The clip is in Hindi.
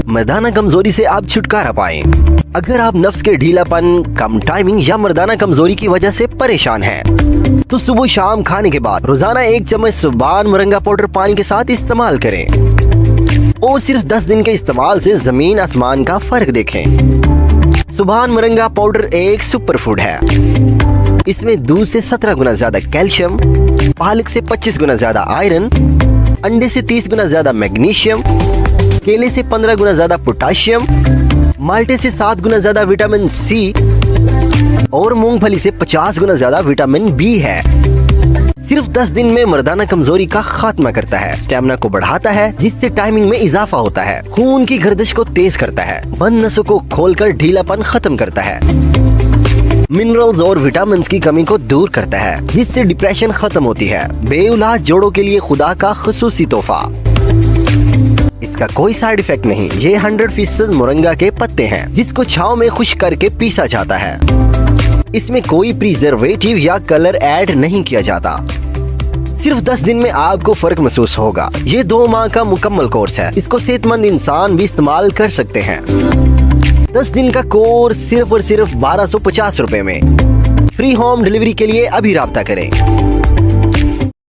मर्दाना कमजोरी से आप छुटकारा पाएं। अगर आप नफ्स के ढीलापन, कम टाइमिंग या मर्दाना कमजोरी की वजह से परेशान हैं, तो सुबह शाम खाने के बाद रोजाना 1 चम्मच सुभान मोरिंगा पाउडर पानी के साथ इस्तेमाल करें और सिर्फ 10 दिन के इस्तेमाल से जमीन आसमान का फर्क देखें। सुभान मोरिंगा पाउडर एक सुपर फूड है। इसमें दूध से 17 गुना ज्यादा कैल्शियम, पालक से 25 गुना ज्यादा आयरन, अंडे से 30 गुना ज्यादा मैग्नीशियम, केले से 15 गुना ज्यादा पोटाशियम, माल्टे से 7 गुना ज्यादा विटामिन सी और मूंगफली से 50 गुना ज्यादा विटामिन बी है। सिर्फ 10 दिन में मर्दाना कमजोरी का खात्मा करता है, स्टेमिना को बढ़ाता है जिससे टाइमिंग में इजाफा होता है, खून की गर्दिश को तेज करता है, बंद नसों को खोलकर ढीलापन खत्म करता है, मिनरल्स और विटामिन की कमी को दूर करता है जिससे डिप्रेशन खत्म होती है। बेऔलाद जोड़ों के लिए खुदा का खुसूसी तोहफा। इसका कोई साइड इफेक्ट नहीं। ये 100% मोरिंगा के पत्ते हैं जिसको छांव में खुश्क करके पीसा जाता है। इसमें कोई प्रिजर्वेटिव या कलर ऐड नहीं किया जाता। सिर्फ 10 दिन में आपको फर्क महसूस होगा। ये 2 माह का मुकम्मल कोर्स है। इसको सेहतमंद इंसान भी इस्तेमाल कर सकते हैं। 10 दिन का कोर्स सिर्फ और सिर्फ 1250 रुपए में। फ्री होम डिलीवरी के लिए अभी राब्ता करें।